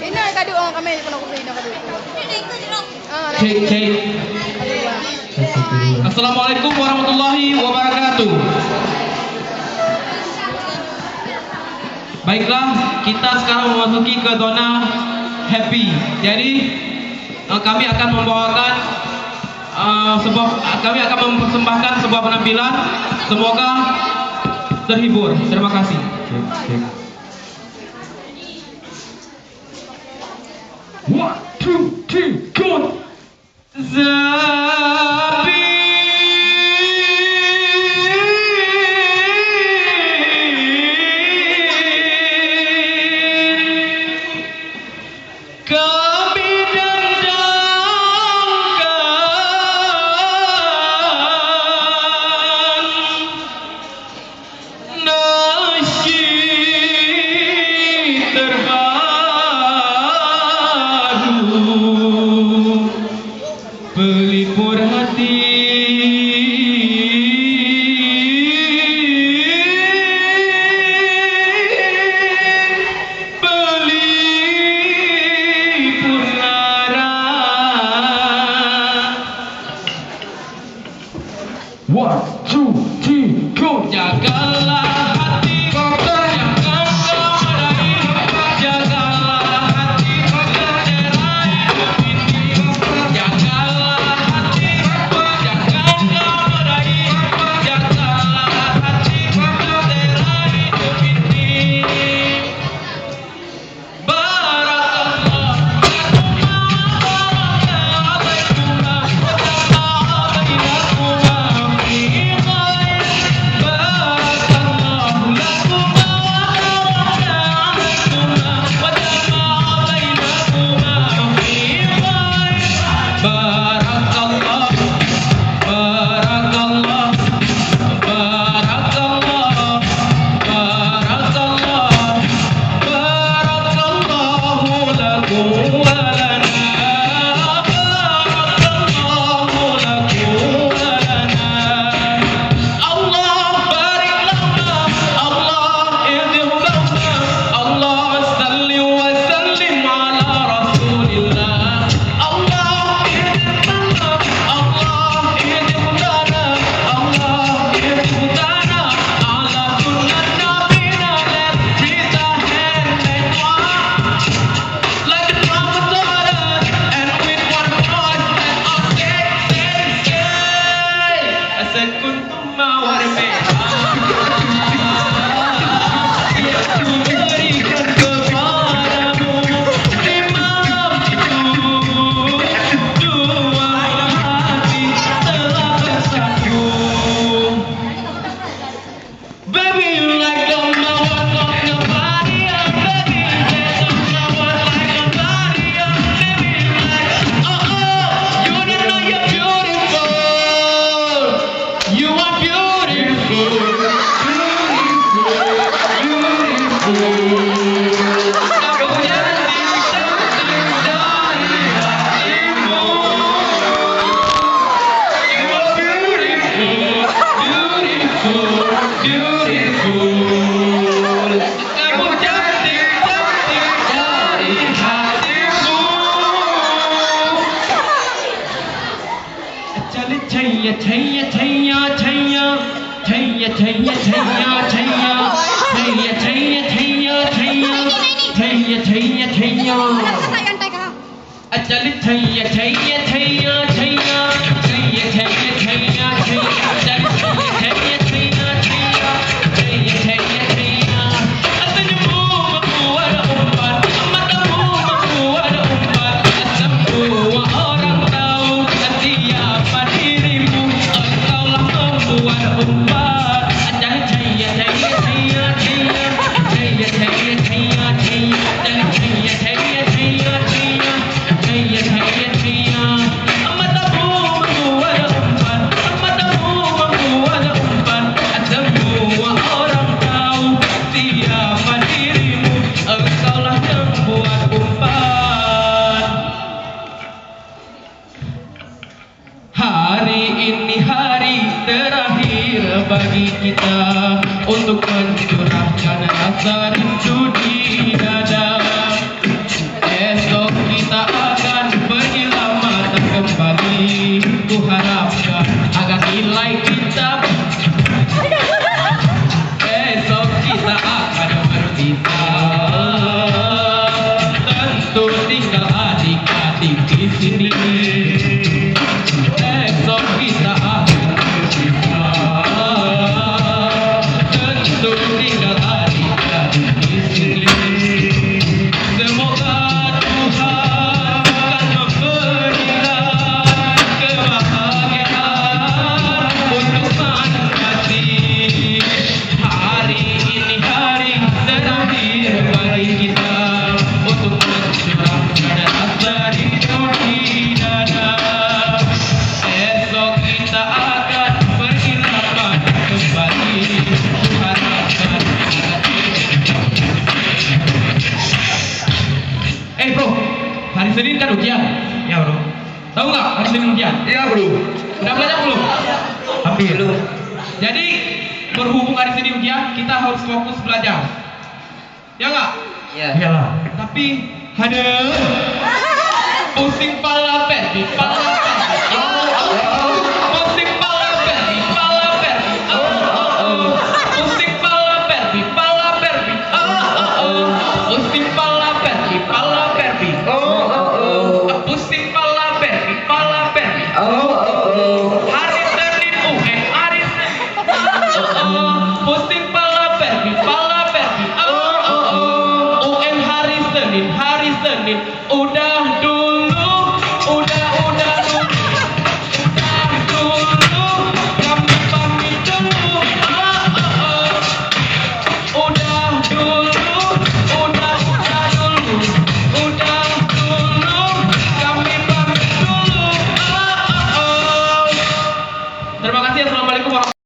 Ina kadu ang kami ko na ko ina kadu. Cek. Assalamualaikum warahmatullahi wabarakatuh. Baiklah, kita sekarang memasuki ke zona happy. Jadi kami akan membawakan kami akan mempersembahkan sebuah penampilan. Semoga terhibur. Terima kasih. One, two, three, go. Zabi. Kami dandangkan nasyid terbaru pelipur hati. One, two, three, go. Jagalah hati kotor yang kau meraih. Jagalah hati kotor derai ini. Jagalah hati kotor yang kau meraih. Jagalah hati kotor derai ini. Barakallah. bagi kita untuk mencurahkan rasa rindu di dada. Bro, hari Senin kan ujian? Ya bro. Tahu nggak hari Senin ujian? Iya bro. Udah belajar belum? Hampir. Jadi berhubung hari Senin ujian, kita harus fokus belajar. Ya nggak? Iya. Iyalah. Tapi ada pusing pala Ferdi, pala Ferdi. Pusing pala Ferdi, pala Ferdi. Pusing pala Ferdi, pala Ferdi. Pusing pala Ferdi, pala Ferdi. Pusing pala Ferdi, pala Ferdi. Hari Senin UN, hari Senin. Pusing pala Ferdi, pala Ferdi. UN hari Senin. Udah dulu, udah dulu, kami pamit dulu. Udah dulu, udah dulu, kami pamit dulu. Terima kasih. Assalamualaikum warahmatullahi wabarakatuh.